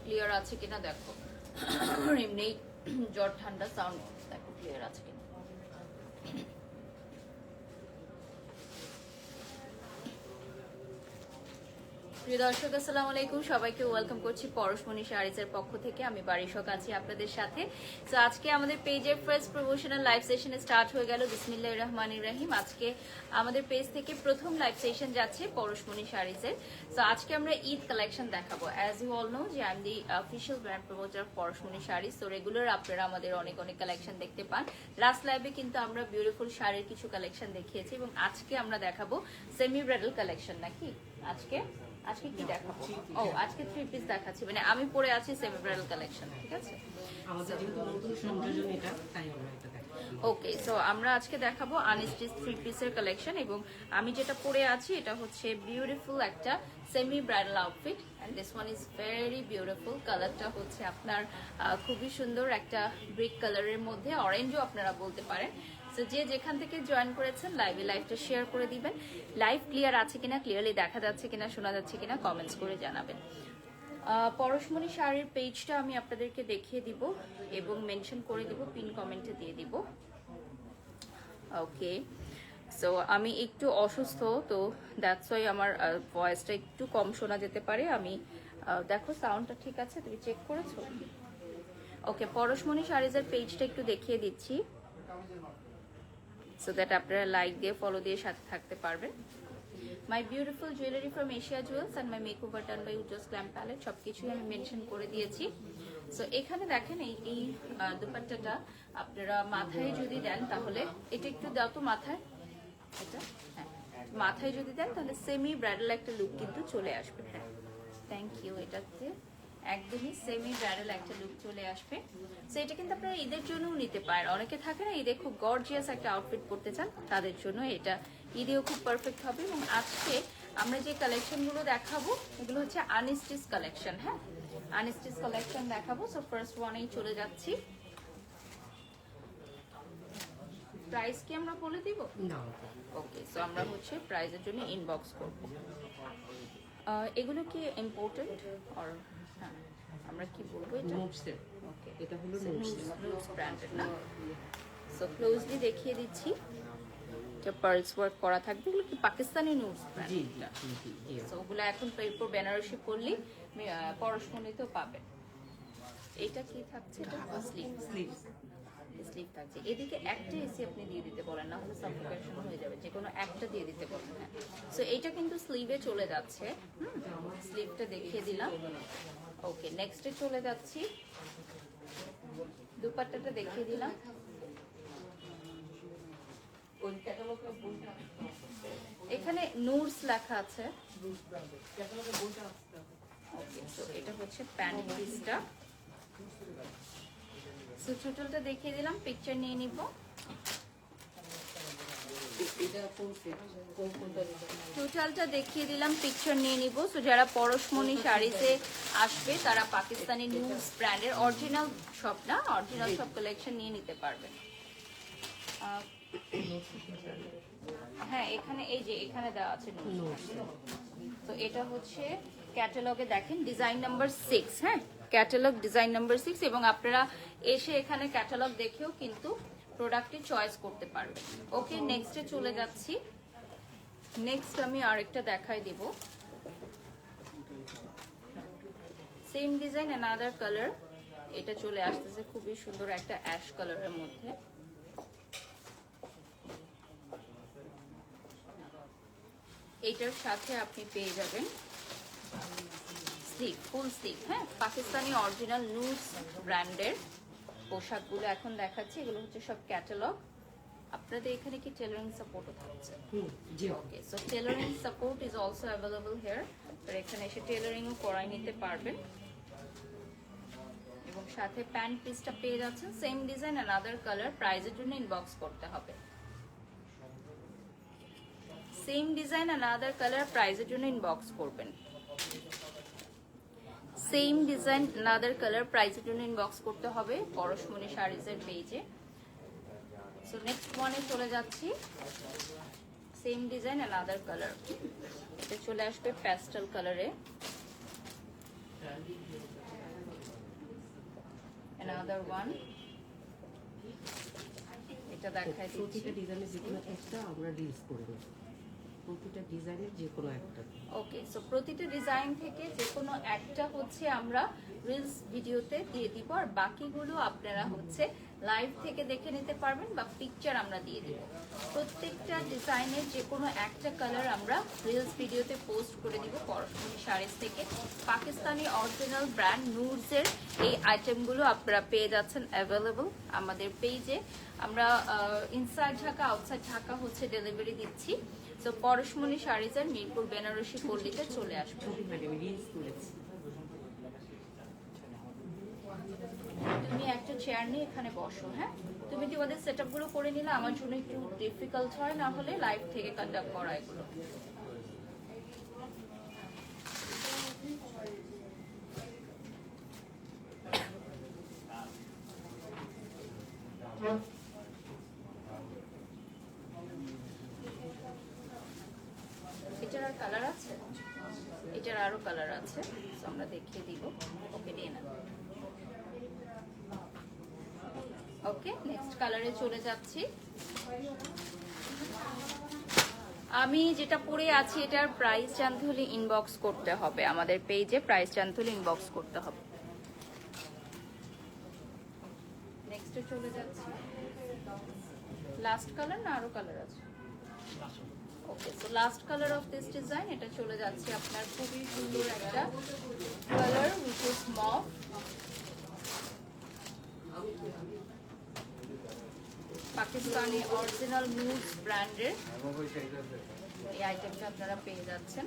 Clear আছে কিনা দেখো। এমনি জ্বর ঠান্ডা সাউন্ড দেখো ক্লিয়ার আছে কিনা। প্রিয় দর্শক আসসালামু আলাইকুম, সবাইকে ওয়েলকাম করছি পরশমণি শাড়িজের পক্ষ থেকে। আমি বারিশক আছি আপনাদের সাথে। তো আজকে আমাদের পেজের ফার্স্ট প্রমোশনাল লাইভ সেশনে স্টার্ট হয়ে গেল। বিসমিল্লাহির রহমানির রহিম। আজকে আমাদের পেজ থেকে প্রথম লাইভ সেশন যাচ্ছে পরশমণি শাড়িজের। তো আজকে আমরা ঈদ কালেকশন দেখাবো। অ্যাজ ইউ অল নো যে I am the official brand promoter of Parashmoni Sarees. তো রেগুলার আপনারা আমাদের অনেক অনেক কালেকশন দেখতে পান। লাস্ট লাইভে কিন্তু আমরা বিউটিফুল শাড়ির কিছু কালেকশন দেখিয়েছি এবং আজকে আমরা দেখাবো সেমি ব্রাইডাল কালেকশন। নাকি আজকে আজকে কি দেখাবো? ও আজকে 3 পিস দেখাচ্ছি, মানে আমি পরে আছি সেমি ব্রাইডাল কালেকশন। ঠিক আছে, আমাদের যেহেতু নতুন সংযোজন এটা, তাই আমরা এটা দেখাবো। ওকে, সো আমরা আজকে দেখাবো আনস্টিচ 3 পিসের কালেকশন এবং আমি যেটা পরে আছি এটা হচ্ছে বিউটিফুল একটা semi bridal outfit and this one is very beautiful. কালারটা হচ্ছে আপনার খুবই সুন্দর একটা ব্রিক কালারের মধ্যে, অরেঞ্জও আপনারা বলতে পারেন। তো যে যেখান থেকে জয়েন করেছেন লাইভটা শেয়ার করে দিবেন। লাইভ ক্লিয়ার আছে কিনা, ক্লিয়ারলি দেখা যাচ্ছে কিনা, শোনা যাচ্ছে কিনা কমেন্টস করে জানাবেন। পরশমণি শাড়ির পেজটা আমি আপনাদেরকে দেখিয়ে দিব এবং মেনশন করে দিব, পিন কমেন্টে দিয়ে দিব। ওকে, সো আমি একটু অসুস্থ, তো দ্যাটস ওয়াই আমার ভয়েসটা একটু কম শোনা যেতে পারে। আমি দেখো সাউন্ডটা ঠিক আছে, তুমি চেক করেছো? ওকে, পরশমণি শাড়িজের পেজটা একটু দেখিয়ে দিচ্ছি সো দ্যাট আপনারা লাইক দিয়ে ফলো দিয়ে সাথে থাকতে পারবেন। My beautiful jewellery from Asia Jewels and my makeover done by Ujjwal Glam Palette, সবকিছুই আমি মেনশন করে দিয়েছি। সো এখানে দেখেন এই দুপাট্টাটা আপনারা মাথায় যদি দেন তাহলে, এটা একটু দাও তো মাথায়, এটা হ্যাঁ মাথায় যদি দেন তাহলে সেমি ব্রাইডাল একটা লুক কিন্তু চলে আসবে। হ্যাঁ থ্যাংক ইউ। এটাতে একদমই সেমি ব্রাইডাল একটা লুক চলে আসবে। সো এটা কিন্তু আপনারা ঈদের জন্যও নিতে পারেন। অনেকে থাকে না ঈদে খুব গর্জিয়াস একটা আউটফিট করতে চান, তাদের জন্য এটা ঈদেও খুব পারফেক্ট হবে। এবং আজকে আমরা যে কালেকশনগুলো দেখাবো এগুলো হচ্ছে আনস্টিচ কালেকশন। হ্যাঁ, আনস্টিচ কালেকশন দেখাবো। সো ফার্স্ট ওয়ানেই চলে যাচ্ছি। প্রাইস কি আমরা বলে দিব? না, ওকে, সো আমরা হচ্ছে প্রাইজের জন্য ইনবক্স করব। এগুলো কি ইম্পর্টেন্ট অর হ্যাঁ আমরা কি বলবো এটা? নোটসের, ওকে, এটা হলো নোটস ব্র্যান্ডের না। সো ক্লোজলি দেখিয়ে দিচ্ছি, এটা পার্লস ওয়ার্ক করা থাকবে। এগুলো কি পাকিস্তানি নোটস ব্র্যান্ড? জি এটা জি জি জি। সো ওগুলো এখন এরপর বেনারসি করলে পরশমণিতেও পাবেন। এটা কি থাকছে? এটা স্লিভ স্লিভ থাকছে। এদিকে একটা এসি আপনি দিয়ে দিতে বলেন, না হলে সাফোকেশন হয়ে যাবে। যে কোনো একটা দিয়ে দিতে বলেন। হ্যাঁ, সো এইটা কিন্তু স্লিভে চলে যাচ্ছে। স্লিভটা দেখিয়ে দিলাম। ওকে, নেক্সটে চলে যাচ্ছি। দুপাট্টাটা দেখিয়ে দিলাম। এখানে নুরস লেখা আছে। ওকে, সো এটা হচ্ছে প্যান্ট পিসটা। সো টোটালটা দেখিয়ে দিলাম, পিকচার নিয়ে নিব। টোটালটা দেখিয়ে দিলাম, পিকচার নিয়ে নিব। সো যারা পরশমণি শাড়িতে আসবে তারা পাকিস্তানি নিউজ ব্র্যান্ডের অরিজিনাল সব না, অরিজিনাল সব কালেকশন নিয়ে নিতে পারবেন। হ্যাঁ, এখানে এই যে এখানে দেওয়া আছে নোটস। তো এটা হচ্ছে ক্যাটালগে দেখেন ডিজাইন নাম্বার 6। হ্যাঁ, ক্যাটালগ ডিজাইন নাম্বার 6 এবং আপনারা এসে এখানে ক্যাটালগ দেখেও কিন্তু প্রোডাক্টটি চয়েস করতে পারবেন। ওকে, নেক্সটে চলে যাচ্ছি। নেক্সট আমি আরেকটা দেখাই দিব। Same design another colour. এটা চলে আসতেছে খুবই সুন্দর একটা অ্যাশ কালারের মধ্যে। এইটার সাথে আপনি পেয়ে যাবেন স্লিভ, ফুল স্লিভ। হ্যাঁ, পাকিস্তানি অরিজিনাল নুস ব্র্যান্ডের পোশাকগুলো এখন দেখাচ্ছি। এগুলো হচ্ছে সব ক্যাটালগ। আপনাদের এখানে কি টেলারিং সাপোর্টও থাকছে? জি। Okay, so tailoring support is also available here. তো এখানে এসে টেলারিংও করাই নিতে পারবেন। এবং সাথে প্যান্ট পিসটা পেয়ে যাচ্ছেন সেম ডিজাইন অ্যানাদার কালার। প্রাইজের জন্য ইনবক্স করতে হবে। সেম ডিজাইন অ্যানাদার কালার, প্রাইজের জন্য ইনবক্স করবেন। সেম ডিজাইন অ্যানাদার কালার, প্রাইজের জন্য ইনবক্স করতে হবে পরশমণি শাড়িজের পেজে। সো নেক্সট ওয়ানে চলে যাচ্ছি। সেম ডিজাইন অ্যানাদার কালার, এটা চলে আসবে প্যাস্টেল কালারে। another one, এটা দেখাই দিচ্ছি। প্রতিটা ডিজাইনের যে কোনো একটা আমরা রিলস করে নেব, প্রতিটা ডিজাইনের যে কোনো একটা। ওকে, সো প্রতিটা ডিজাইন থেকে যে কোনো একটা হচ্ছে আমরা রিলস ভিডিওতে দিয়ে দিব, আর বাকিগুলো আপনারা হচ্ছে লাইভ থেকে দেখে নিতে পারবেন বা পিকচার আমরা দিয়ে দিব। প্রত্যেকটা ডিজাইনের যে কোনো একটা কালার আমরা রিলস ভিডিওতে পোস্ট করে দিব পরশমণি শাড়িজ থেকে। পাকিস্তানি অরিজিনাল ব্র্যান্ড নুরসের এই আইটেমগুলো আপনারা পেয়ে যাচ্ছেন অ্যাভেলেবল আমাদের পেজে। আমরা ইনসাইড ঢাকা আউটসাইড ঢাকা হচ্ছে ডেলিভারি দিচ্ছি। তো পরশমণি শাড়িজের মিরপুর বেনারসি পল্লীতে চলে আসবে। তুমি একটা চেয়ার নিয়ে এখানে বসো। হ্যাঁ, তুমি কি ওদের সেটআপ গুলো করে নিলে আমার জন্য একটু ডিফিকাল্ট হয়, না হলে লাইভ থেকে কন্ডাক্ট করা এগুলো। এটার আর কালার আছে? এটার আরো কালার আছে, আমরা দেখিয়ে দিব। ওকে, দিয়ে না। ওকে, নেক্সট কালারে চলে যাচ্ছি। আমি যেটা পরে আছি এটার প্রাইস জানতে হলে ইনবক্স করতে হবে আমাদের পেজে, প্রাইস জানতে হলে ইনবক্স করতে হবে। নেক্সটে চলে যাচ্ছি। লাস্ট কালার না আরো কালার আছে? Okay, so last colour of this design, এটা চলে যাচ্ছে আপনার খুবই সুন্দর একটা colour which is mauve. Pakistani original নুডস ব্র্যান্ডের এই আইটেমটা আপনারা পেয়ে যাচ্ছেন।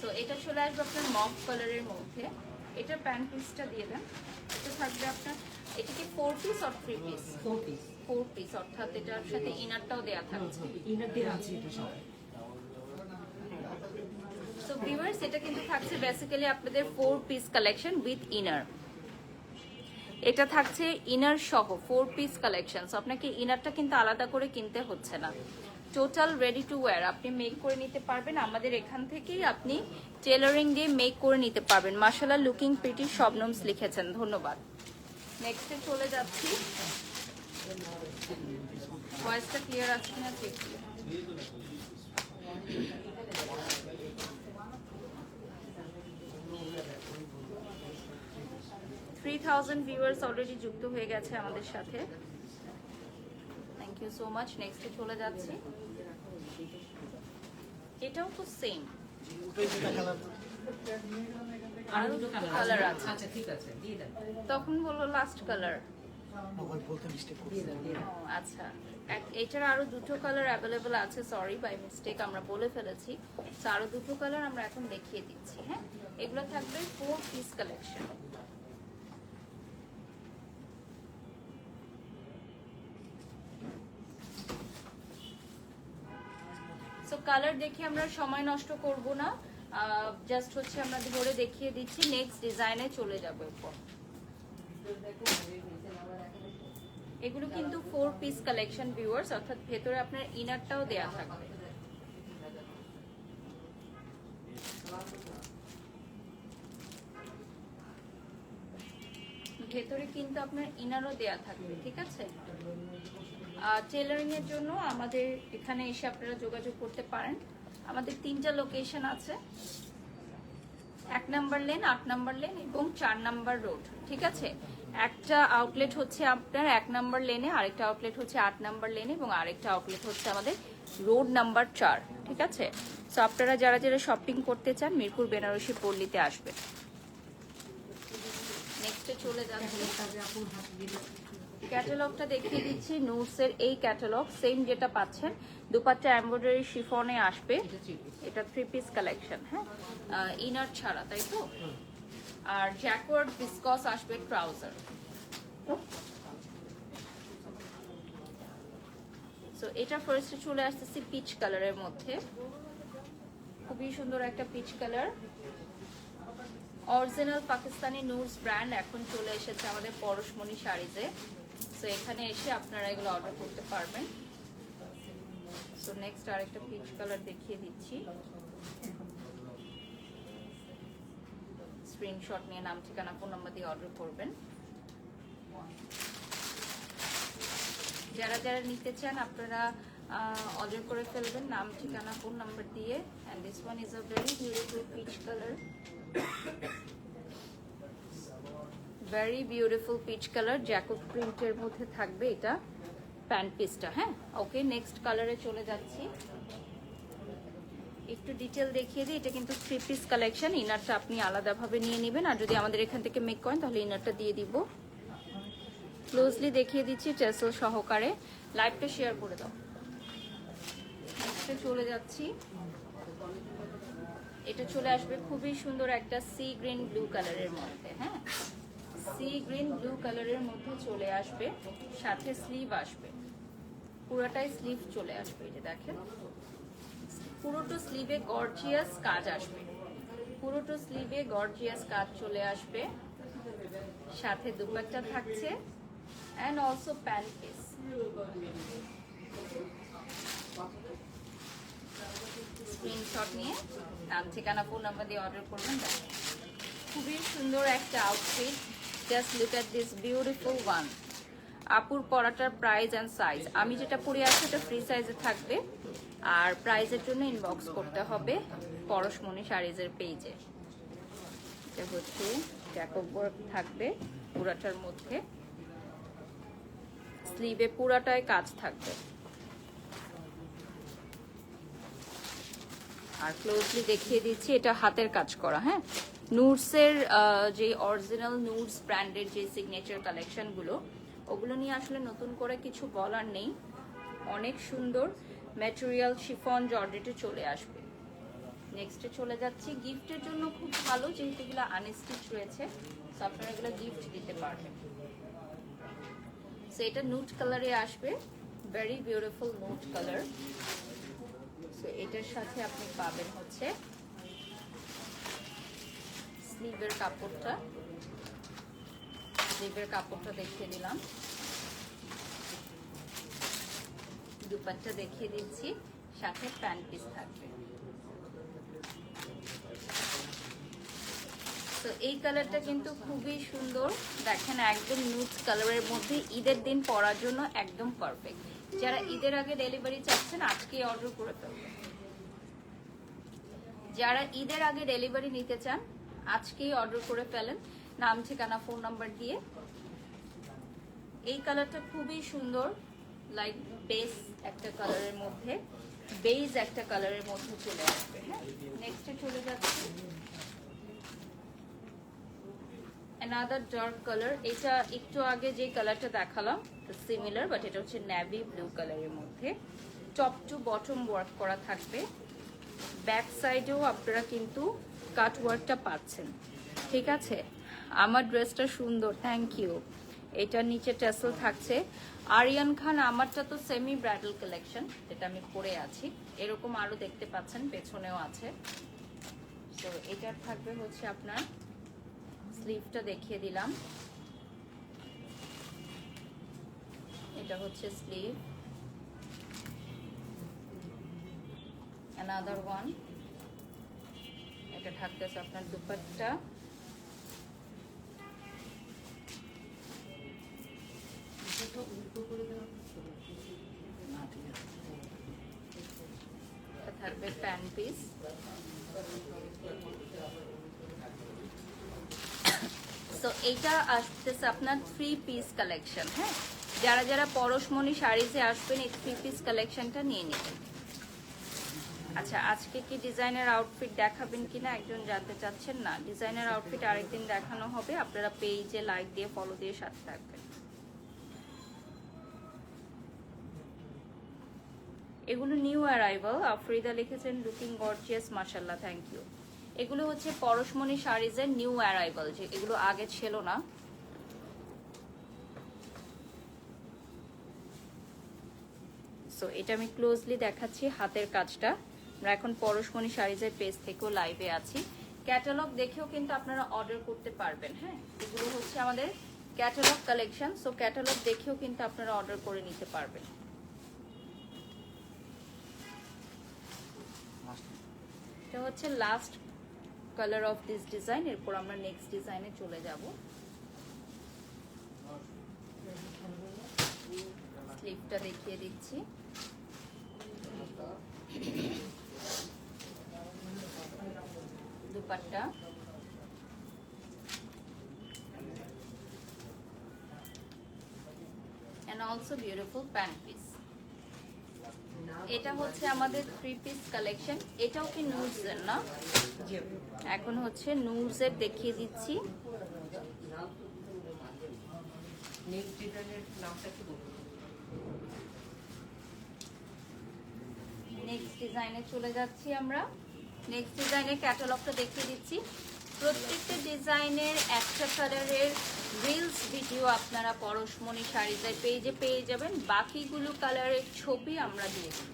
সো এটা চলে আসবে আপনার মভ কালারের মধ্যে। এটার প্যান্ট পিসটা দিয়ে দেন। এটা থাকবে আপনার, এটা কি 4 পিস অর 3 পিস? 4 পিস, অর্থাৎ এটার সাথে ইনারটাও দেয়া থাকছে। ইনার দেয়া আছে এটা সব। সো ভিউয়ার্স, এটা কিন্তু থাকছে বেসিক্যালি আপনাদের 4 পিস কালেকশন উইথ ইনার। এটা থাকছে ইনার সহ 4 পিস কালেকশন। সো আপনাকে ইনারটা কিন্তু আলাদা করে কিনতে হচ্ছে না, টোটাল রেডি টু ওয়্যার আপনি মেক করে নিতে পারবেন। আমাদের এখান থেকেই আপনি টেলারিং দিয়ে মেক করে নিতে পারবেন। মাশাআল্লাহ, লুকিং প্রিটি শবনমস লিখেছেন, ধন্যবাদ। নেক্সটে চলে যাচ্ছি। ভয়েসটা ক্লিয়ার আছে কিনা চেক করুন। 3000 ভিউয়ার্স অলরেডি যুক্ত হয়ে গেছে আমাদের সাথে, থ্যাংক ইউ সো মাচ। নেক্সটে চলে যাচ্ছি। এটাও তো সেম, আর দুটো কালার আছে। আচ্ছা ঠিক আছে, দিয়ে দেন। তখন বললো লাস্ট কালার। বলতে মিস্টেক করছি। আচ্ছা, এটার আরো দুটো কালার অ্যাভেলেবল আছে, সরি বাই মিস্টেক আমরা বলে ফেলেছি। তো আরো দুটো কালার আমরা এখন দেখিয়ে দিচ্ছি। হ্যাঁ, এগুলো থাকবে 4 পিস কালেকশন। সো কালার দেখে আমরা সময় নষ্ট করব না, জাস্ট হচ্ছে আমরা ধরে দেখিয়ে দিচ্ছি, নেক্সট ডিজাইনে চলে যাবো এরপর। এগুলো কিন্তু 4 পিস কালেকশন ভিউয়ার্স, অর্থাৎ ভেতরে আপনার ইনারটাও দেয়া থাকবে। ভেতরে কিন্তু আপনার ইনারও দেয়া থাকবে, ঠিক আছে। টেলারিং এর জন্য আমাদের এখানে এসে আপনারা যোগাযোগ করতে পারেন। আমাদের 3টা লোকেশন আছে, 1 নাম্বার লেন, 8 নাম্বার লেন এবং 4 নাম্বার রোড, ঠিক আছে। একটা আউটলেট হচ্ছে আপনার 1 নাম্বার লেনে, আরেকটা আউটলেট হচ্ছে 8 নাম্বার লেনে এবং আরেকটা আউটলেট হচ্ছে আমাদের রোড নাম্বার 4, ঠিক আছে। সো আপনারা যারা যারা শপিং করতে চান মিরপুর বেনারসি পল্লীতে আসবেন। নেক্সটে চলে যাচ্ছি, ক্যাটালগটা দেখিয়ে দিচ্ছি। নুডসের এই ক্যাটালগ সেম যেটা পাচ্ছেন, দুপাট্টা এমব্রয়ডারি শিফনে আসবে। এটা 3 পিস কালেকশন, হ্যাঁ, ইনার ছাড়া, তাই তো। আর জ্যাকওয়ার্ড ভিসকস আসবে ট্রাউজার। সো এটা ফার্স্টে চলে আসতেছি পিচ কালারের মধ্যে, খুবই সুন্দর একটা peach colour. Original Pakistani নুডস brand এখন চলে এসেছে আমাদের পরশমণি শাড়িতে। সো এখানে এসে আপনারা এগুলো অর্ডার করতে পারবেন। সো নেক্সট আরেকটা পিচ কালার দেখিয়ে দিচ্ছি। স্ক্রিনশট নিয়ে নাম ঠিকানা ফোন নাম্বার দিয়ে অর্ডার করবেন। যারা যারা নিতে চান আপনারা অর্ডার করে ফেলবেন নাম ঠিকানা ফোন নাম্বার দিয়ে। And this one is a very beautiful peach colour, very beautiful peach colour, Jacob প্রিন্টের মধ্যে থাকবে এটা প্যান্ট পিসটা। হ্যাঁ, ওকে, নেক্সট কালারে চলে যাচ্ছি। একটু ডিটেল দেখিয়ে দিই, এটা কিন্তু 3 পিস কালেকশন। ইনারটা আপনি আলাদাভাবে নিয়ে নেবেন, আর যদি আমাদের এখান থেকে মেক করেন তাহলে ইনারটা দিয়ে দিব। ক্লোজলি দেখিয়ে দিচ্ছি টেসেল সহকারে। লাইভটা শেয়ার করে দাও। নেক্সটে চলে যাচ্ছি, এটা চলে আসবে খুবই সুন্দর একটা সি গ্রিন ব্লু কালারের মধ্যে। হ্যাঁ, সি গ্রিন ব্লু কালারের মধ্যে চলে আসবে, সাথে স্লিভ আসবে, পুরোটাই স্লিভ চলে আসবে। এই যে দেখেন, পুরোটো স্লিভে গর্জিয়াস কাজ আসবে, পুরোটো স্লিভে গর্জিয়াস কাজ চলে আসবে, সাথে দুপাট্টা থাকছে and also pant piece. Screenshot নিয়ে নাম ঠিকানা ফোন নাম্বার দিয়ে অর্ডার করবেন। খুবই সুন্দর একটা outfit, just look at this beautiful one. আপুর পরাটার প্রাইস অ্যান্ড সাইজ, আমি যেটা পরে আছি এটা ফ্রি সাইজে থাকবে, আর প্রাইজের জন্য ইনবক্স করতে হবে পরশমণি শাড়িজের পেজে। এটা হচ্ছে জ্যাকব ওয়ার্ক থাকবে পুরাটার মধ্যে, স্লিভে পুরাটায় কাজ থাকবে। আর ক্লোজলি দেখিয়ে দিচ্ছি, এটা হাতের কাজ করা। হ্যাঁ, নুডসের যে অরিজিনাল নুডস ব্র্যান্ডের যে সিগনেচার কালেকশনগুলো, ওগুলো নিয়ে আসলে নতুন করে কিছু বলার নেই। অনেক সুন্দর ম্যাটেরিয়াল, শিফন জর্জেটে চলে আসবে। নেক্সটে চলে যাচ্ছি, গিফটের জন্য খুব ভালো, যেহেতু এগুলো আনস্টিচ রয়েছে, তো আপনারা এগুলো গিফট দিতে পারবেন। সো এটা নুড কালারে আসবে, very beautiful nude colour. So এটার সাথে আপনি পাবেন হচ্ছে স্লিভের কাপড়টা, স্লিভের কাপড়টা দেখিয়ে দিলাম, দুপাট্টা দেখিয়ে দিচ্ছি, সাথে প্যান্ট পিস থাকবে। তো এই কালারটা কিন্তু খুবই সুন্দর, দেখেন একদম নুড কালারের মধ্যে ঈদের দিন পরার জন্য একদম পারফেক্ট। যারা ঈদের আগে ডেলিভারি চাচ্ছেন আজকে অর্ডার করে ফেলবেন, যারা ঈদের আগে ডেলিভারি নিতে চান আজকেই অর্ডার করে ফেলেন নাম ঠিকানা ফোন নাম্বার দিয়ে। এই কালারটা খুবই সুন্দর, লাইক বেস একটা কালারের মধ্যে, বেজ একটা কালারের মধ্যে চলে আসবে। হ্যাঁ, নেক্সটে চলে যাচ্ছে অ্যানাদার ডার্ক কালার। এটা একটু আগে যে কালারটা দেখালাম সিমিলার, বাট এটা হচ্ছে নেভি ব্লু কালারের মধ্যে, টপ টু বটম ওয়ার্ক করা থাকবে। ব্যাক সাইডেও আপনারা কিন্তু কাট ওয়ার্কটা পাচ্ছেন। ঠিক আছে, আমার ড্রেসটা সুন্দর, থ্যাংক ইউ। এটার নিচে টেসেল থাকছে। আরিয়ান খান, আমারটা তো সেমি ব্রাইডাল কালেকশন, যেটা আমি পরে আছি, এরকম আরো দেখতে পাচ্ছেন, পেছনেও আছে। তো এটার থাকবে হচ্ছে আপনার স্লিভটা দেখিয়ে দিলাম, এটা হচ্ছে স্লিভ। অ্যানাদার ওয়ান, এটা থাকতেছে আপনার দুপাট্টা, থাকবে প্যান্ট পিস। তো এইটা আসতেছে আপনার 3 পিস কালেকশন। হ্যাঁ, যারা যারা পরশমণি শাড়িতে আসবেন এই 3 পিস কালেকশনটা নিয়ে নেবেন। আচ্ছা, আজকে কি ডিজাইনার আউটফিট দেখাবেন কিনা একজন জানতে চাচ্ছেন। না, ডিজাইনার আউটফিট আরেকদিন দেখানো হবে, আপনারা পেজে লাইক দিয়ে ফলো দিয়ে সাথে থাকবেন। এগুলো নিউ অ্যারাইভাল, আফরিদা লিখেছেন লুকিং গর্জিয়াস, মাশাআল্লাহ, থ্যাংক ইউ। এগুলো হচ্ছে পরশমণি শাড়িজের নিউ অ্যারাইভাল, যে এগুলো আগে ছিল না। সো এটা আমি ক্লোজলি দেখাচ্ছি হাতের কাজটা। আমরা এখন পরশমণি শাড়িজের পেজ থেকেও লাইভে আছি, ক্যাটালগ দেখেও কিন্তু আপনারা অর্ডার করতে পারবেন। হ্যাঁ, এগুলো হচ্ছে আমাদের ক্যাটালগ কালেকশন, সো ক্যাটালগ দেখেও কিন্তু আপনারা অর্ডার করে নিতে পারবেন। এটা হচ্ছে last colour of this design. এরপর আমরা নেক্সট ডিজাইনে চলে যাব। স্লিভটা দেখিয়ে দিচ্ছি। Dupatta, and also beautiful pant piece. এটা হচ্ছে আমাদের 3 পিস কালেকশন। এটাও কি নুডসের না? এখন হচ্ছে নুডসের দেখিয়ে দিচ্ছি। নেক্সট ডিজাইনের নামটা কি বলবো? নেক্সট ডিজাইনে চলে যাচ্ছি আমরা। নেক্সট ডিজাইনের ক্যাটালগটা দেখিয়ে দিচ্ছি। প্রত্যেকটা ডিজাইনের একটা কালারের রিলস ভিডিও আপনারা পরশমণি শাড়িজের পেজে পেয়ে যাবেন, বাকিগুলো কালারের ছবি আমরা দিয়ে দেব।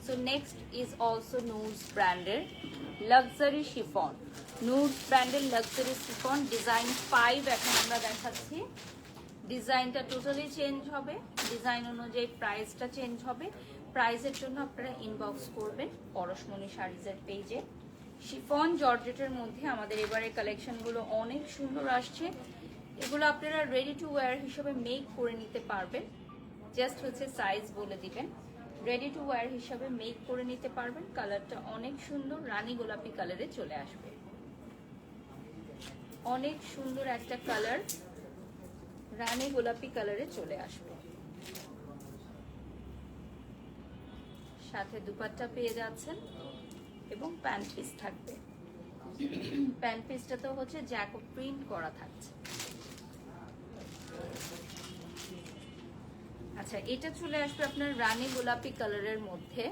সো নেক্সট ইজ অলসো নুডস ব্র্যান্ডের লাক্সারি শিফন। নুডস ব্র্যান্ডের লাক্সারি শিফন ডিজাইন 5 এখন আমরা দেখাচ্ছি। ডিজাইনটা টোটালি চেঞ্জ হবে, ডিজাইন অনুযায়ী প্রাইসটা চেঞ্জ হবে। প্রাইসের জন্য আপনারা ইনবক্স করবেন পরশমণি শাড়িজের পেজে। শিফন জর্জেটের মধ্যে আমাদের এবারে কালেকশনগুলো অনেক সুন্দর আসছে। এগুলো আপনারা রেডি টু ওয়্যার হিসেবে মেক করে নিতে পারবেন। জাস্ট হচ্ছে সাইজ বলে দিবেন, রেডি টু ওয়্যার হিসেবে মেক করে নিতে পারবেন। কালারটা অনেক সুন্দর, রানী গোলাপি কালারে চলে আসবে। অনেক সুন্দর একটা কালার, রানী গোলাপি কালারে চলে আসবে। সাথে দুপাট্টা পেয়ে যাচ্ছেন এবং প্যান্ট পিস থাকবে। প্যান্ট পিসটা তো হচ্ছে জ্যাকো প্রিন্ট করা থাকছে। আচ্ছা, এটা চলে আসবে আপনার রানী গোলাপি কালারের মধ্যে।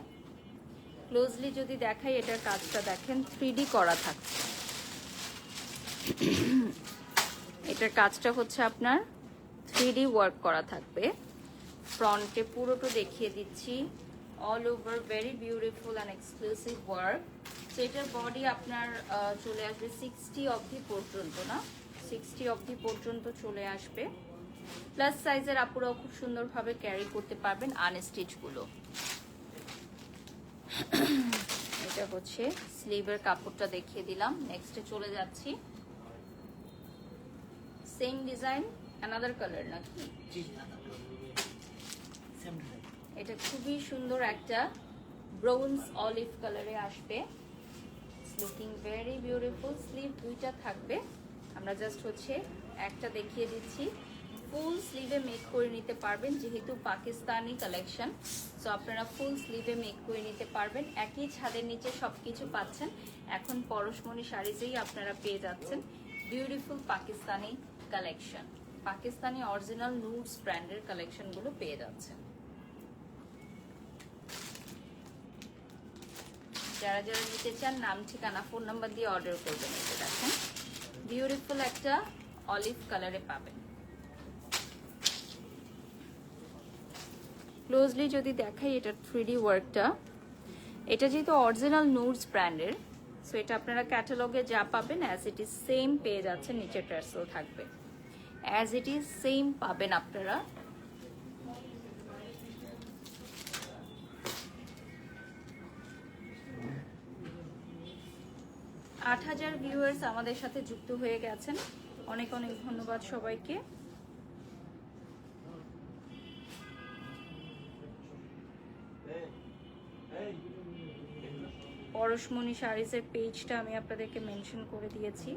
ক্লোজলি যদি দেখাই, এটার কাজটা দেখেন 3D করা থাকছে। এটার কাজটা হচ্ছে আপনার 3D ওয়ার্ক করা থাকবে। ফ্রন্টে পুরোটা দেখিয়ে দিচ্ছি। All over very beautiful and exclusive work. তো এটার বডি আপনার চলে আসবে 60 অবধি পর্যন্ত, না 60 অবধি পর্যন্ত চলে আসবে। প্লাস সাইজের আপুরাও খুব সুন্দরভাবে ক্যারি করতে পারবেন আনস্টিচগুলো। এটা হচ্ছে স্লিভের কাপড়টা দেখিয়ে দিলাম। নেক্সটে চলে যাচ্ছি। সেম ডিজাইন, অ্যানাদার কালার নাকি? এটা খুবই সুন্দর একটা ব্রাউন্স অলিভ কালারে আসবে। Looking very beautiful. স্লিভ দুইটা থাকবে, আমরা জাস্ট হচ্ছে একটা দেখিয়ে দিচ্ছি। ফুল স্লিভে মেক করে নিতে পারবেন, যেহেতু পাকিস্তানি কালেকশন, সো আপনারা ফুল স্লিভে মেক করে নিতে পারবেন। একই ছাদের নিচে সবকিছু পাচ্ছেন। এখন পরশমণি শাড়িজেই আপনারা পেয়ে যাচ্ছেন beautiful Pakistani collection. Pakistani original নুডস ব্র্যান্ডের কালেকশনগুলো পেয়ে যাচ্ছেন। যারা যারা নিতে চান নাম, ঠিকানা, ফোন নাম্বার দিয়ে অর্ডার করবেন। এটা দেখেন বিউটিফুল একটা অলিভ কালারে পাবেন। ক্লোজলি যদি দেখাই এটার 3D ওয়ার্কটা, এটা যেহেতু অরিজিনাল নুডস ব্র্যান্ডের, সো এটা আপনারা ক্যাটালগে যা পাবেন অ্যাজ ইট ইজ সেম পেয়ে যাচ্ছেন। নিচে টার্সেল থাকবে, অ্যাজ ইট ইজ সেম পাবেন আপনারা। 8000 ভিউয়ার্স আমাদের সাথে যুক্ত হয়ে গেছেন, অনেক অনেক ধন্যবাদ সবাইকে। পরশমণি শাড়িজের পেজটা আমি আপনাদেরকে মেনশন করে দিয়েছি।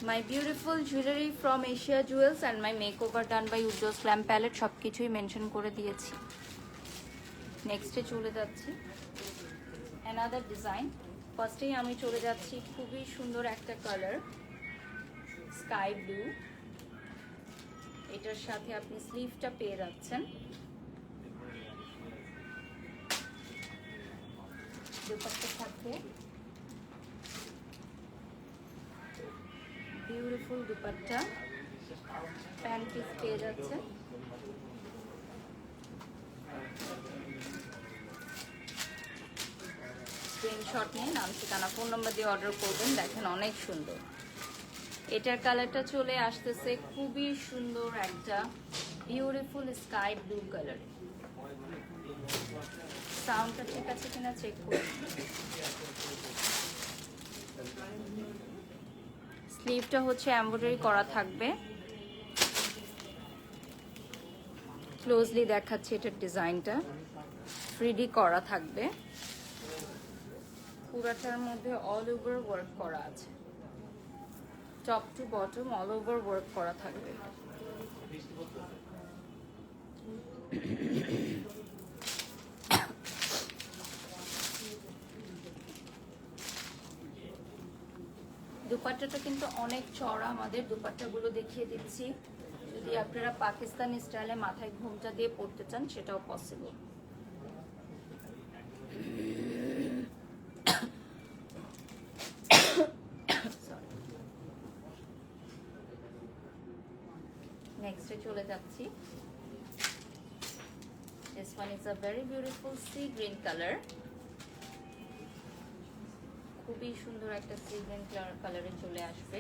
My beautiful jewellery from Asia Jewels and my makeover done by Ujjwal Glam Palette, সব কিছুই মেনশন করে দিয়েছি। নেক্সটে চলে যাচ্ছি অ্যানাদার ডিজাইন। ফার্স্টেই আমি চলে যাচ্ছি খুবই সুন্দর একটা কালার, স্কাই ব্লু। এটার সাথে আপনি স্লিভটা পেয়ে যাচ্ছেন। দুপাট্টা সাথে বিউটিফুল দুপাট্টা, প্যান্ট পিস পেয়ে যাচ্ছেন। স্ক্রিনশট নিয়ে নাম, ঠিকানা, ফোন নাম্বার দিয়ে অর্ডার করবেন। দেখেন অনেক সুন্দর। এটার কালারটা চলে আসতেছে খুবই সুন্দর একটা বিউটিফুল স্কাই ব্লু কালার। সাউন্ডটা ঠিক আছে কিনা চেক করি। স্লিভটা হচ্ছে এমব্রয়ডারি করা থাকবে। ক্লোজলি দেখাচ্ছি এটার ডিজাইনটা, 3D করা থাকবে। পুরাটার মধ্যে অল ওভার ওয়ার্ক করা আছে, top to bottom all over work করা থাকবে। দুপাট্টাটা কিন্তু অনেক চড়া, আমাদের দুপাট্টাগুলো দেখিয়ে দিচ্ছি। যদি আপনারা পাকিস্তানি স্টাইলে মাথায় ঘোমটা দিয়ে পড়তে চান সেটাও পসিবল। নেক্সটে চলে যাচ্ছি। This one is a very beautiful sea green color. খুবই সুন্দর একটা সি গ্রিন কালারে চলে আসবে।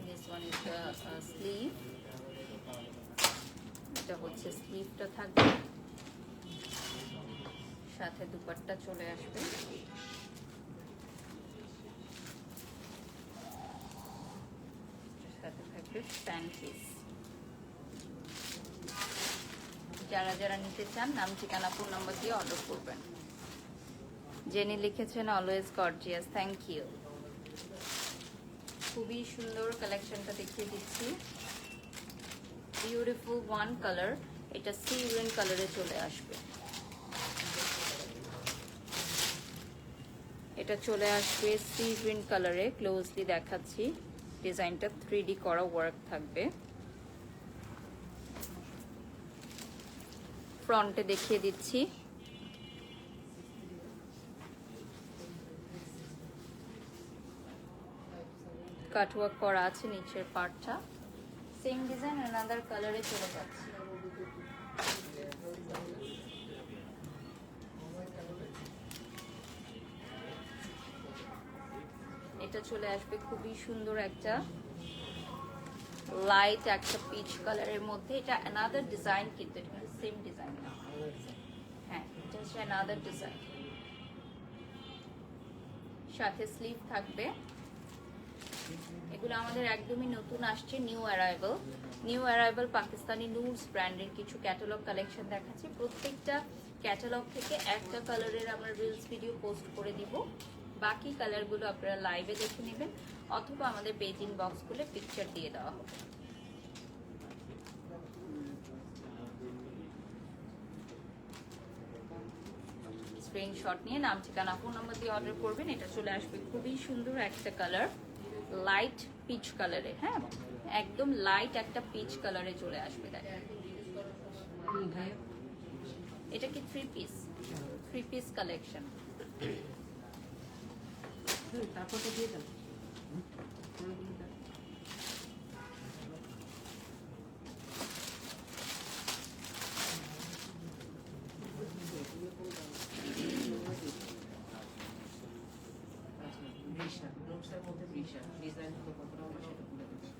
This one is the sleeve. এটা হচ্ছে স্লিভটা থাকবে, সাথে দুপাট্টা চলে আসবে। সাথে থাকবে প্যান্ট পিস। যারা যারা নিতে চান নাম ঠিকানা ফোন নাম্বার দিয়ে অর্ডার করবেন। জেনি লিখেছেন অলওয়েজ গর্জিয়াস, থ্যাংক ইউ। খুবই সুন্দর কালেকশনটা দেখিয়ে দিচ্ছি। বিউটিফুল ওয়ান কালার, এটা সি গ্রিন কালারে চলে আসবে। এটা চলে আসবে সি গ্রিন কালারে, ক্লোজলি দেখাচ্ছি। ডিজাইনটা 3D করা ওয়ার্ক থাকবে। ফ্রন্টে দেখিয়ে দিচ্ছি। কাটওয়ার্ক করা আছে নিচের পার্টটা। সেম ডিজাইন অ্যানাদার কালারে চলে যাচ্ছে। এটা চলে আসবে খুবই সুন্দর একটা লাইট একটা পিচ কালারের মধ্যে। এটা অ্যানাদার ডিজাইন, কিন্তু এটা সেম ডিজাইন না, হ্যাঁ এটা হচ্ছে অ্যানাদার ডিজাইন। সাথে স্লিভ থাকবে। এগুলো আমাদের একদমই নতুন আসছে, নিউ অ্যারাইভাল পাকিস্তানি নুডস ব্র্যান্ডের কিছু ক্যাটালগ কালেকশন দেখাচ্ছি। প্রত্যেকটা ক্যাটালগ থেকে একটা কালারের আমরা রিলস ভিডিও পোস্ট করে দিব। বাকি কালারগুলো আপনারা লাইভে দেখে নেবেন অথবা আমাদের পেজ ইনবক্স খুলে পিকচার দিয়ে দেওয়া হবে। স্ক্রিনশট নিয়ে নাম ঠিকানা ফোন নাম্বার দিয়ে অর্ডার করবেন। এটা চলে আসবে খুবই সুন্দর একটা কালার, লাইট পিচ কালারে। হ্যাঁ, একদম লাইট একটা পিচ কালারে চলে আসবে। দেখেন এটা কি থ্রি পিস কালেকশন। তারপরটা দিয়ে দাও। ডিজাইন তো কতটা আমরা সেটা বলে দিচ্ছি।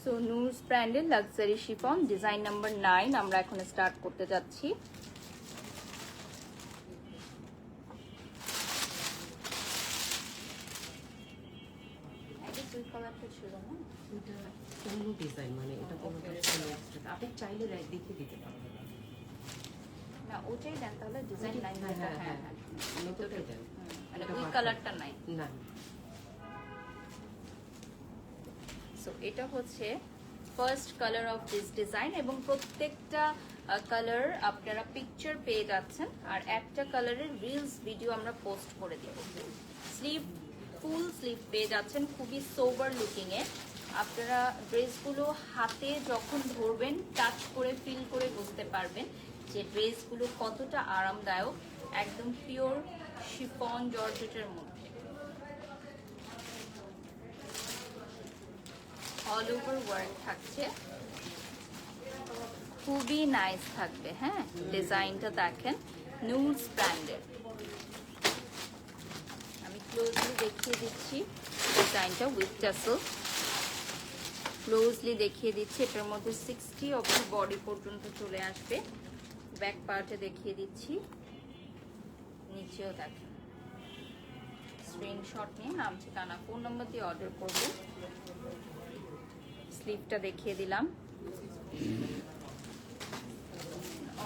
সো নুডস ব্র্যান্ডের লাক্সারি শিফন ডিজাইন নাম্বার 9 আমরা এখন স্টার্ট করতে যাচ্ছি। ডিজাইন মানে এটা আপনি চাইলে দেখিয়ে দিতে পারবেন না, ওটাই দেন তাহলে ডিজাইন 9। হ্যাঁ হ্যাঁ হ্যাঁ, নতুনটাই দেন, মানে ওই কালারটা নাই না। সো এটা হচ্ছে first colour of this design এবং প্রত্যেকটা কালার আপনারা পিকচার পেয়ে যাচ্ছেন আর একটা কালারের রিলস ভিডিও আমরা পোস্ট করে দেব। স্লিভ ফুল স্লিভ পেয়ে যাচ্ছেন, খুবই সোবার লুকিং এ। আপনারা ড্রেসগুলো হাতে যখন ধরবেন টাচ করে ফিল করে বুঝতে পারবেন যে ড্রেসগুলো কতটা আরামদায়ক, একদম পিওর শিফন জর্জেটের মধ্যে, অল ওভার ওয়ার্ক থাকছে, খুবই নাইস থাকবে। হ্যাঁ, ডিজাইনটা দেখেন, নুডস ব্র্যান্ডের। আমি ক্লোজলি দেখিয়ে দিচ্ছি ডিজাইনটা উইথ টাসেল, ক্লোজলি দেখিয়ে দিচ্ছি। এটার মধ্যে 60 অফ দ্য বডি পর্যন্ত চলে আসবে। ব্যাক পার্টে দেখিয়ে দিচ্ছি, নিচেও দেখেন। স্ক্রিনশট নিয়ে নাম, ঠিকানা, ফোন নাম্বার দিয়ে অর্ডার করবেন। স্লিভটা দেখিয়ে দিলাম,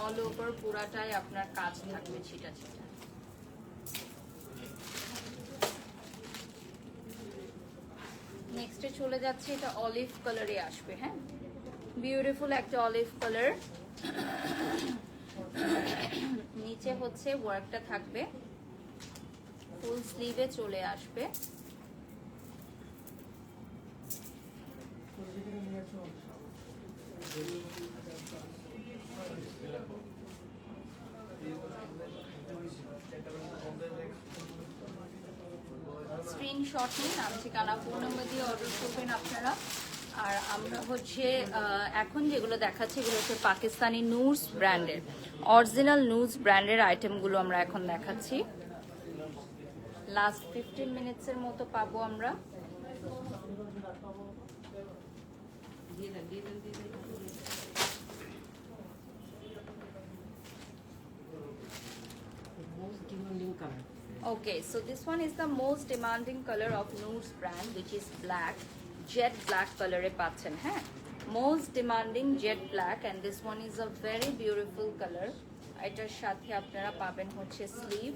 অল ওভার পুরাটাই আপনার কাজ থাকবে ছিটা ছিটা। নেক্সটে চলে যাচ্ছে, এটা অলিভ কালারে আসবে। হ্যাঁ, বিউটিফুল একটা অলিভ কালার। নিচে হচ্ছে ওয়ার্কটা থাকবে, ফুল স্লিভে চলে আসবে। স্ক্রিনশট নিন, নাম ঠিকানা ফোন নাম্বার দিয়ে অর্ডার করবেন আপনারা। আর আমরা হচ্ছে এখন যেগুলো দেখাচ্ছি এগুলো হচ্ছে পাকিস্তানি নুডস ব্র্যান্ডের, অরিজিনাল নুডস ব্র্যান্ডের আইটেমগুলো আমরা এখন দেখাচ্ছি। লাস্ট 15 মিনিটসের মতো পাবো আমরা। Okay, so this one is the most demanding color of Noor's brand, which is black, jet black color e paচ্ছেন। হ্যাঁ, most demanding jet black, and this one is a very beautiful color. এটার সাথে আপনারা পাবেন হচ্ছে sleeve.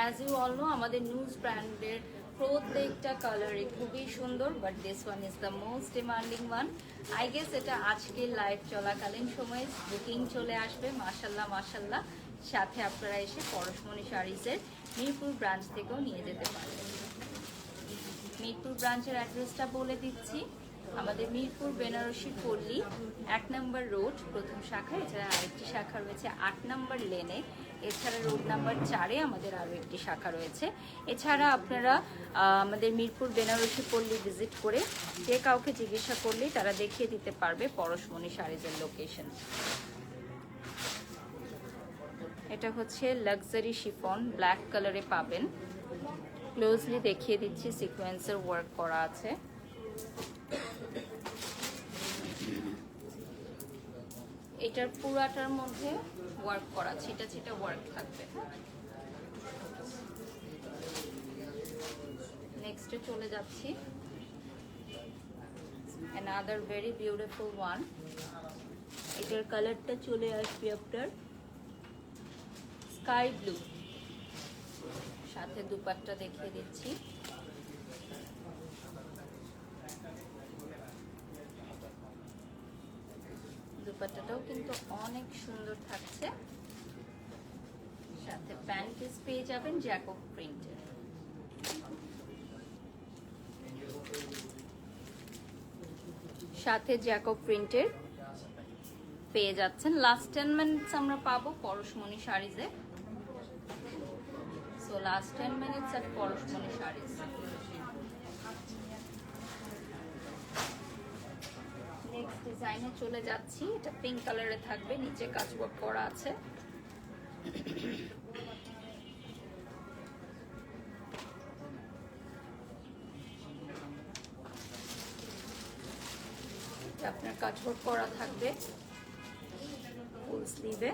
As you all know, আমাদের Noor's ব্র্যান্ডের প্রত্যেকটা কালারই খুবই সুন্দর, but this one is the most demanding one. I guess এটা আজকে লাইভ চলাকালীন সময়ে বুকিং চলে আসবে। মাশাল্লাহ মাশাল্লাহ। সাথে আপনারা এসে পরশমণি শাড়িজের মিরপুর ব্রাঞ্চ থেকেও নিয়ে যেতে পারেন। মিরপুর ব্রাঞ্চের অ্যাড্রেসটা বলে দিচ্ছি, আমাদের মিরপুর বেনারসি পল্লী 1 নম্বর রোড প্রথম শাখা। এছাড়া আরেকটি শাখা রয়েছে 8 নম্বর লেনে। এছাড়া রোড নাম্বার 4-এ আমাদের আরও একটি শাখা রয়েছে। এছাড়া আপনারা আমাদের মিরপুর বেনারসি পল্লী ভিজিট করে যে কাউকে জিজ্ঞাসা করলেই তারা দেখিয়ে দিতে পারবে পরশমণি শাড়িজের লোকেশন। এটা হচ্ছে লাক্সারি শিফন, ব্ল্যাক কালারে পাবেন। ক্লোজলি দেখিয়ে দিচ্ছি, সিকোয়েন্সের ওয়ার্ক করা আছে। এটার পুরাটার মধ্যে ওয়ার্ক করা, ছিটা ছিটা ওয়ার্ক থাকবে। নেক্সটে চলে যাচ্ছি, another very beautiful one. এটার কালারটা চলে আসবে আপনার স্কাই ব্লু, সাথে দুপাট্টা দেখিয়ে দিচ্ছি। দুপাট্টাটাও কিন্তু অনেক সুন্দর থাকছে। সাথে প্যান্ট পিস পেয়ে যাবেন জ্যাকব প্রিন্টের। সাথে জ্যাকব প্রিন্টের পেয়ে যাচ্ছেন। লাস্ট 10 মিনিটস আমরা পাবো পরশমণি শাড়িজে। সো লাস্ট 10 মিনিটস এট পরশমণি শাড়িজ। নেক্সট ডিজাইনে চলে যাচ্ছি, এটা পিঙ্ক কালারে থাকবে, নিচে কাজওয়ার্ক করা আছে। আপনার কাজওয়ার্ক করা থাকবে ফুল স্লিভে।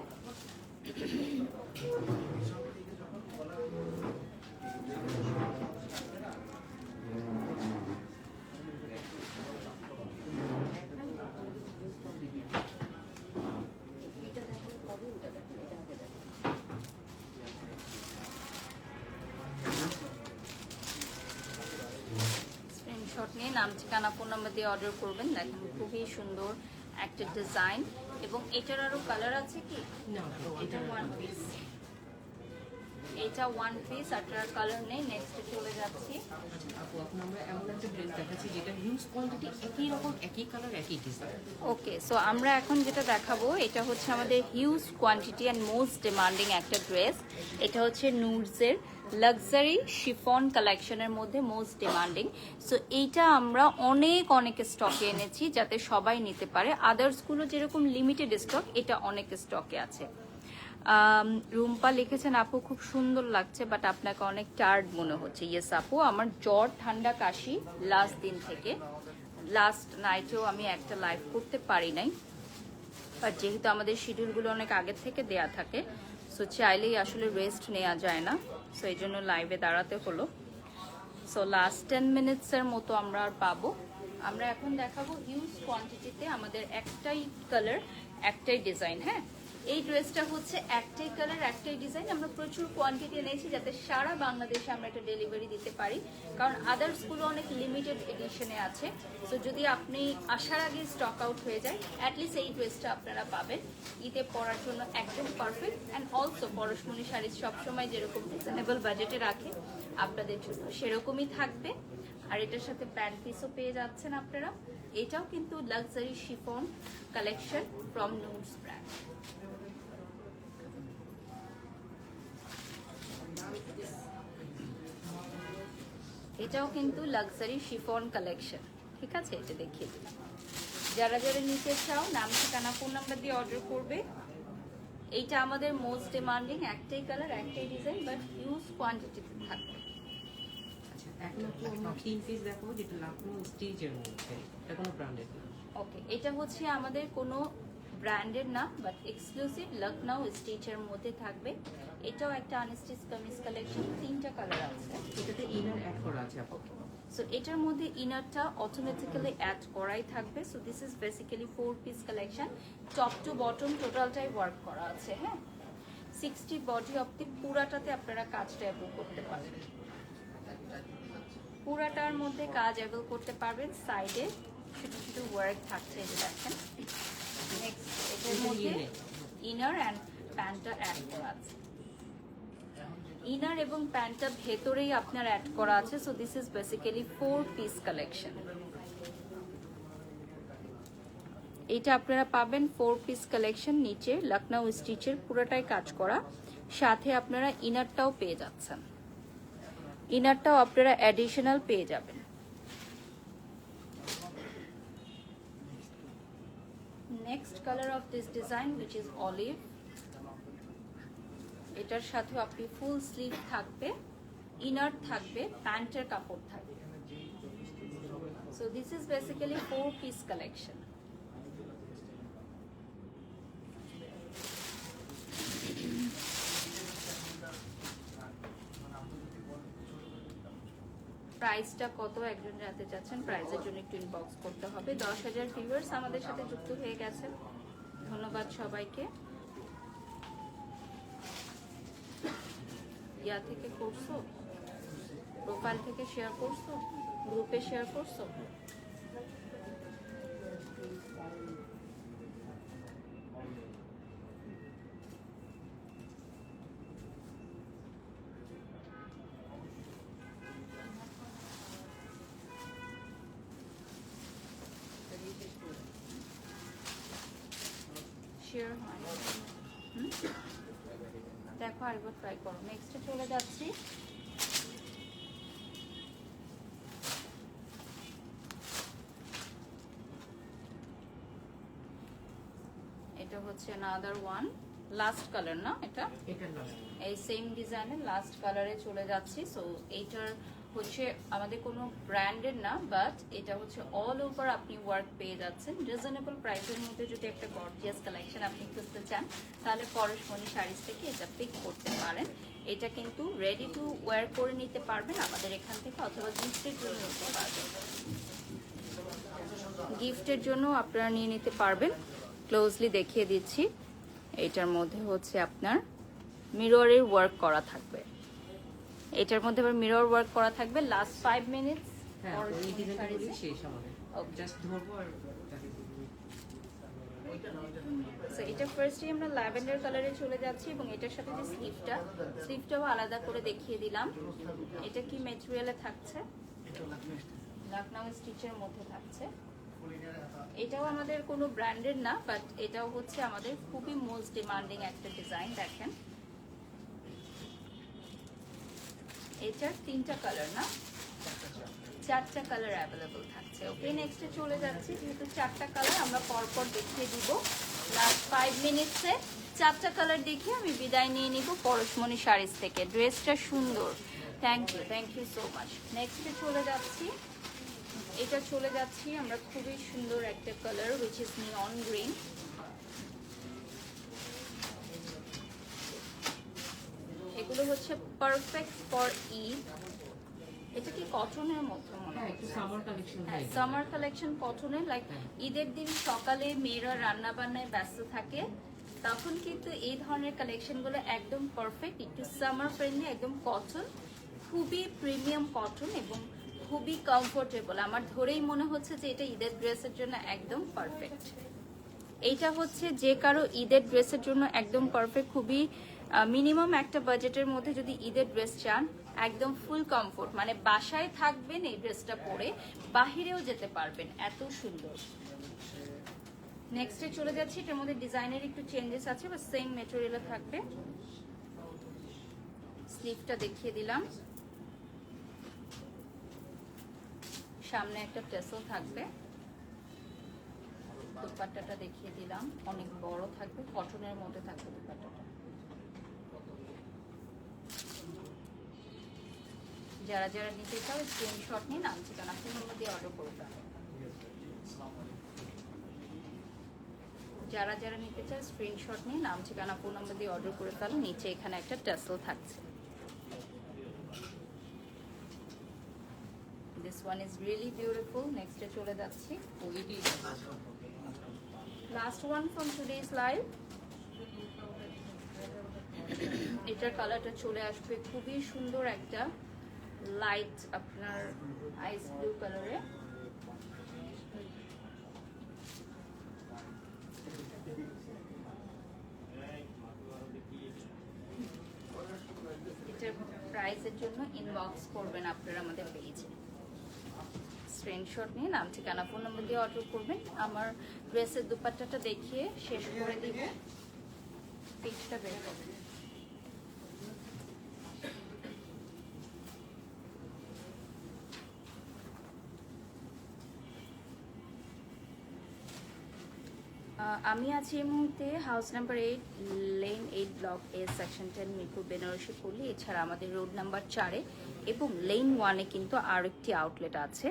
স্ক্রিনশট নিয়ে নাম ঠিকানা ফোন নাম্বার দিয়ে অর্ডার করবেন। দেখেন খুবই সুন্দর একটা ডিজাইন, এবং এটার আরো কালার আছে কি? এটা ওয়ান পিস। এটা ওয়ান পিস, আপনার কালার নেই। নেক্সটে চলে যাচ্ছি। আপু এখন আমরা এমন একটা ড্রেস দেখাচ্ছি যেটা হিউজ কোয়ান্টিটি, একই রকম, একই কালার, একই ডিজাইন। ওকে, সো আমরা এখন যেটা দেখাবো এটা হচ্ছে আমাদের huge quantity and most demanding একটা ড্রেস। এটা হচ্ছে নুডসের লাক্সারি শিফন কালেকশনের মধ্যে মোস্ট ডিমান্ডিং। সো এইটা আমরা অনেক স্টকে এনেছি যাতে সবাই নিতে পারে। আদার্সগুলো যেরকম লিমিটেড স্টক, এটা অনেক স্টকে আছে। রুম্পা লিখেছেন আপু খুব সুন্দর লাগছে, বাট আপনাকে অনেক টায়ার্ড মনে হচ্ছে। ইয়েস আপু, আমার জ্বর ঠান্ডা কাশি লাস্ট দিন থেকে। লাস্ট নাইটেও আমি একটা লাইভ করতে পারি নাই, বাট যেহেতু আমাদের শিডিউলগুলো অনেক আগের থেকে দেয়া থাকে, সো চাইলেই আসলে রেস্ট নেওয়া যায় না, সো এই জন্য লাইভে দাঁড়াতে হলো। সো লাস্ট 10 মিনিটসের মতো আমরা আর পাবো। আমরা এখন দেখাবো হিউজ কোয়ান্টিটিতে আমাদের একটাই কালার, একটাই ডিজাইন। হ্যাঁ, এই ড্রেসটা হচ্ছে একটাই কালার, একটাই ডিজাইন। আমরা প্রচুর কোয়ান্টিটি এনেছি যাতে সারা বাংলাদেশে আমরা একটা ডেলিভারি দিতে পারি, কারণ আদার্সগুলো অনেক লিমিটেড এডিশনে আছে। সো যদি আপনি আসার আগে স্টক আউট হয়ে যায়, অ্যাটলিস্ট এই ড্রেসটা আপনারা পাবেন ঈদে পরার জন্য একদম পারফেক্ট। অ্যান্ড অলসো পরশমণি শাড়ি সবসময় যেরকম রিজনেবল বাজেটে রাখে, আপনাদের জন্য সেরকমই থাকবে। আর এটার সাথে প্যান্ট পিসও পেয়ে যাচ্ছেন আপনারা। এটাও কিন্তু luxury chiffon collection from নুডস brand. এটাও কিন্তু লাক্সারি শিফন কালেকশন, ঠিক আছে? এটা দেখিয়ে দিলাম। যারা যারা নিতে চাও নাম ঠিকানা ফোন নাম্বার দিয়ে অর্ডার করবে। এইটা আমাদের মোস্ট ডিমান্ডিং, একটাই কালার, একটাই ডিজাইন, বাট হিউজ কোয়ান্টিটিতে থাকবে। আচ্ছা, এখন আপু আমরা 3 পিস দেখাবো যেটা লাখনৌ স্টিচের মধ্যে, এটা কোনো ব্র্যান্ডেড না। ওকে, এটা হচ্ছে আমাদের কোনো ব্র্যান্ডের না, বাট এক্সক্লুসিভ লখনৌ স্টিচের মধ্যে থাকবে। এটাও একটা আনস্টিচ কামিজ কালেকশন, 3টা কালার আছে। এটাতে ইনার অ্যাড করা আছে আপু। সো এটার মধ্যে ইনারটা অটোমেটিক্যালি অ্যাড করাই থাকবে। So this is basically 4 piece collection, top to bottom টোটালটাই ওয়ার্ক করা আছে। হ্যাঁ, 60 বডি অব্দি পুরাটাতে আপনারা কাজটা অ্যাভেল করতে পারবেন। পুরাটার মধ্যে কাজ অ্যাভেল করতে পারবেন। সাইডে ছোট ছোট ওয়ার্ক থাকছে, এই যে দেখেন। নেক্সট, এটার মধ্যে ইনার অ্যান্ড প্যান্টটা অ্যাড করা আছে। ইনার এবং প্যান্টটা ভেতরেই আপনার অ্যাড করা আছে। So this is basically 4 piece collection. এটা আপনারা পাবেন 4 পিস কালেকশন, নিচে লখনৌ স্টিচের পুরোটাই কাজ করা, সাথে আপনারা ইনারটাও পেয়ে যাচ্ছেন। ইনারটাও আপনারা অ্যাডিশনাল পেয়ে যাবেন। Next colour of this design which is olive। এটার সাথেও আপনি ফুল স্লিভ থাকবে, ইনার থাকবে, প্যান্টের কাপড় থাকবে। So this is basically 4 piece collection. প্রাইসটা কত একজন জানতে চাচ্ছেন, প্রাইসের জন্য একটু ইনবক্স করতে হবে। 10,000 ভিউয়ার্স আমাদের সাথে যুক্ত হয়ে গেছেন, ধন্যবাদ সবাইকে। ইয়া থেকে করছো, প্রোফাইল থেকে শেয়ার করছো, গ্রুপে শেয়ার করছো। শেয়ার হয় না। দেখো আরেকবার ট্রাই করো। নেক্সটে চলে যাচ্ছি। এটা হচ্ছে another one, লাস্ট কালার না এটা? এটা না, এই সেম ডিজাইনের লাস্ট কালারে চলে যাচ্ছি। সো এইটার হচ্ছে আমাদের কোনো ব্র্যান্ডের না, বাট এটা হচ্ছে অল ওভার আপনি ওয়ার্ক পেয়ে যাচ্ছেন রিজনেবল প্রাইসের মধ্যে। যদি একটা গর্জিয়াস কালেকশন আপনি খুঁজতে চান, তাহলে পরশমণি শাড়িজ থেকে এটা পিক করতে পারেন। এটা কিন্তু রেডি টু ওয়্যার করে নিতে পারবেন আমাদের এখান থেকে, অথবা গিফটের জন্য নিতে পারবেন। গিফটের জন্য আপনারা নিয়ে নিতে পারবেন। ক্লোজলি দেখিয়ে দিচ্ছি। এটার মধ্যে হচ্ছে আপনার মিররের ওয়ার্ক করা থাকবে। এটার মধ্যে আবার মিরর ওয়ার্ক করা থাকবে। লাস্ট 5 মিনিটস হ্যাঁ এই ডিজাইনটা শেষ আমাদের। জাস্ট ধরবো আর সো এটা ফার্স্টে আমরা ল্যাভেন্ডার কালারে চলে যাচ্ছি এবং এটার সাথে যে স্লিভটাও আলাদা করে দেখিয়ে দিলাম। এটা কি ম্যাটেরিয়ালে থাকছে? লখনউ স্টিচের মধ্যে থাকছে। এটাও আমাদের কোনো ব্র্যান্ডের না, বাট এটাও হচ্ছে আমাদের খুবই মোস্ট ডিমান্ডিং একটা ডিজাইন। দেখেন এটার 3টা কালার না 4টা কালার অ্যাভেলেবল থাকছে। ওকে, নেক্সটে চলে যাচ্ছি। যেহেতু 4টা কালার আমরা পরপর দেখিয়ে দিব, লাস্ট 5 মিনিটসে 4টা কালার দেখিয়ে আমি বিদায় নিয়ে নিব পরশমণি শাড়িজ থেকে। ড্রেসটা সুন্দর, থ্যাংক ইউ সো মাচ। নেক্সটে চলে যাচ্ছি, এটা চলে যাচ্ছি আমরা খুবই সুন্দর একটা colour which is neon green. এগুলো হচ্ছে পারফেক্ট ফর ঈদ। এটা কি কটনের মধ্যে মনে হয়? একটু সামার কালেকশন। হ্যাঁ, সামার কালেকশন কটনের। লাইক ঈদের দিন সকালে মেয়েরা রান্না বান্নায় ব্যস্ত থাকে, তখন কিন্তু এই ধরনের কালেকশনগুলো একদম পারফেক্ট। একটু সামার ফ্রেন্ডলি, একদম কটন, খুবই প্রিমিয়াম কটন এবং খুবই কমফোর্টেবল। আমার ধরেই মনে হচ্ছে যে এটা ঈদের ড্রেসের জন্য একদম পারফেক্ট। এইটা হচ্ছে যে কারো ঈদের ড্রেসের জন্য একদম পারফেক্ট। খুবই মিনিমাম একটা বাজেটের মধ্যে যদি ঈদের ড্রেস চান, একদম ফুল কমফোর্ট, মানে বাসায় থাকবেন এই ড্রেসটা পরে, বাহিরেও যেতে পারবেন, এত সুন্দর। নেক্সটে চলে যাচ্ছি, এটার মধ্যে ডিজাইনের একটু চেঞ্জেস আছে, বা সেম ম্যাটেরিয়ালে থাকবে। স্লিভটা দেখিয়ে দিলাম, সামনে একটা টেসেল থাকবে, দুপাট্টাটা দেখিয়ে দিলাম, অনেক বড় থাকবে, কটনের মধ্যে থাকবে দুপাট্টাটা। যারা যারা নিতে চাও স্ক্রিনশট নিয়ে নাম ঠিকানা ফোন নম্বর দিয়ে অর্ডার করবে। যারা যারা নিতে চাও স্ক্রিনশট নিয়ে নাম ঠিকানা ফোন নম্বর দিয়ে অর্ডার করে ফেলো। নিচে এখানে একটা টেসেল থাকছে। This one is really beautiful. Next এ চলে যাচ্ছি, last one from today's live. এটার কালারটা চলে আসবে খুবই সুন্দর একটা লাইট আপনার আইস ব্লু কালারে। এটার প্রাইসের জন্য ইনবক্স করবেন আপনারা আমাদের পেজে, স্ক্রিনশট নিয়ে নাম ঠিকানা ফোন নম্বর দিয়ে অর্ডার করবেন। আমার ড্রেসের দুপাট্টাটা দেখিয়ে শেষ করে দিব, পিকটা বের করবেন। আমি আছি এই মুহূর্তে house number 8, lane 8, block A, section 10, Mirpur Benarasi Palli. এছাড়া আমাদের রোড নাম্বার 4-এ এবং লেন 1-এ কিন্তু আরও একটি আউটলেট আছে।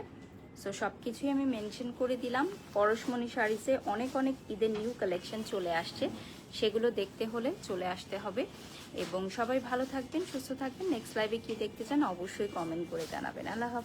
সো সব কিছুই আমি মেনশন করে দিলাম। পরশমণি শাড়িসে অনেক অনেক ঈদের নিউ কালেকশন চলে আসছে, সেগুলো দেখতে হলে চলে আসতে হবে। এবং সবাই ভালো থাকবেন, সুস্থ থাকবেন। নেক্সট লাইভে কি দেখতে চান অবশ্যই কমেন্ট করে জানাবেন। আল্লাহ হাফেজ।